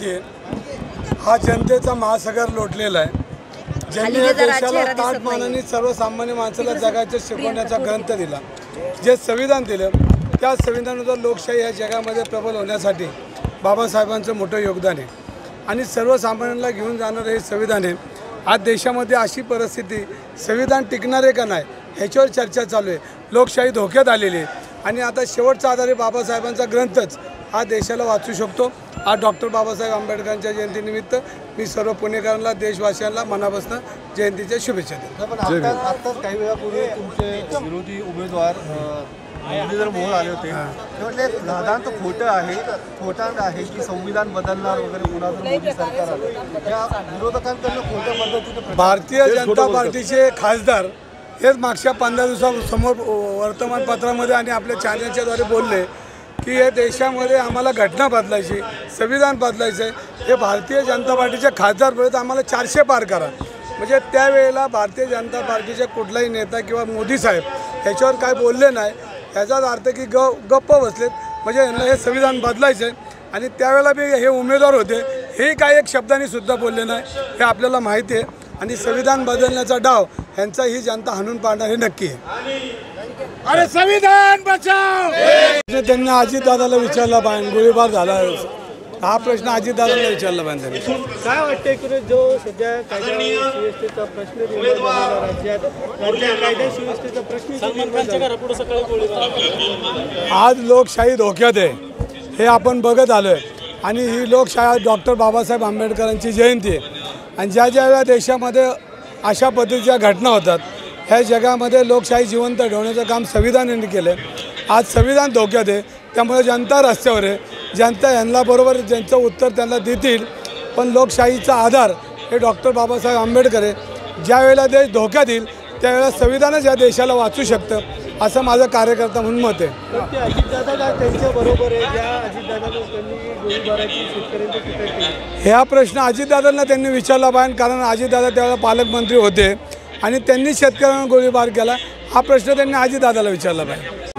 माहिती आहे, हा जनतेचा महासागर लोटलेला आहे, ज्यांनी या देशाला ताटमानाने सर्वसामान्य माणसाला जगाच्या शिकवण्याचा ग्रंथ दिला, जे संविधान दिलं, त्या संविधानानुसार लोकशाही या जगामध्ये प्रबल होण्यासाठी बाबासाहेबांचं मोठं योगदान आहे आणि सर्वसामान्यांना घेऊन जाणारं हे संविधान आहे। आज देशामध्ये अशी परिस्थिती, संविधान टिकणार आहे का नाही ह्याच्यावर चर्चा चालू आहे। लोकशाही धोक्यात आलेली आहे आणि आता शेवटचा आधार आहे बाबासाहेबांचा ग्रंथच हा देशाला वाचू शकतो। आज डॉक्टर बाबासाहेब आंबेडकरांच्या जयंतीनिमित्त मी सर्व पुणेकरांना, देशवासियांना मनापासून जयंतीच्या शुभेच्छा देतो। आत्ताच काही वेळापूर्वी तुमचे विरोधी उमेदवार मुरलीधर मोहोळ आले होते, ते म्हटले दादांचं खोटं आहे, खोटं आहे की संविधान बदलणार वगैरे पुन्हा मोदी सरकार आलं, या विरोधकांकडून खोट्या पद्धतीने भारतीय जनता पार्टीचे खासदार हेच मागच्या 15 दिवसासमोर वर्तमानपत्रामध्ये आणि आपल्या चॅनलच्याद्वारे बोलले की या देशामध्ये आम्हाला घटना बदलायची, संविधान बदलायचं आहे। हे भारतीय जनता पार्टीचे खासदार बोलत आम्हाला 400 पार करा, म्हणजे त्यावेळेला भारतीय जनता पार्टीचे कुठलाही नेता किंवा मोदी साहेब ह्याच्यावर काय बोलले नाही, याचाच अर्थ की गप्प बसलेत, म्हणजे यांना हे संविधान बदलायचं आहे। आणि त्यावेळेला बी हे उमेदवार होते, हे काय एक शब्दाने सुद्धा बोलले नाही, हे आपल्याला माहिती आहे। आणि संविधान बदलण्याचा डाव यांचा ही जनता हाणून पाडणार हे नक्की आहे। अरे संविधान बचाव त्यांनी अजितदादाला विचारला पाहिजे, गोळीबार झाला हा प्रश्न अजितदादाला विचारला पाहिजे। काय वाटतंय की जो सध्या कायदा सुव्यवस्थेचा प्रश्न निर्माण झालेला राज्यात कायदा सुव्यवस्थेचा प्रश्न आज लोकशाही धोक्यात आहे हे आपण बघत आलोय आणि ही लोकशाही डॉक्टर बाबासाहेब आंबेडकरांची जयंती आहे आणि ज्या ज्या देशामध्ये अशा पद्धतीच्या घटना होतात ह्या जगामध्ये लोकशाही जिवंत ठेवण्याचं काम संविधानाने केलं आहे। आज संविधान धोक्यात आहे, त्यामुळे जनता रस्त्यावर आहे, जनता यांना बरोबर ज्यांचं उत्तर त्यांना देतील, पण लोकशाहीचा आधार हे डॉक्टर बाबासाहेब आंबेडकर आहे। ज्या वेळेला देश धोक्यात येईल त्यावेळेला संविधानच या देशाला वाचू शकतं असं माझं कार्यकर्ता म्हणून मत आहे। अजितदादा त्यांच्याबरोबर आहे, ज्या अजितदादा त्यांनी गोळीबाराची शेतकऱ्यांची टीका केली, ह्या प्रश्न अजितदादांना त्यांनी विचारला पाहिजे, कारण अजितदादा त्यावेळेला पालकमंत्री होते आणि त्यांनी शेतकऱ्यांना गोळीबार केला, हा प्रश्न त्यांनी अजितदादाला विचारला पाहिजे।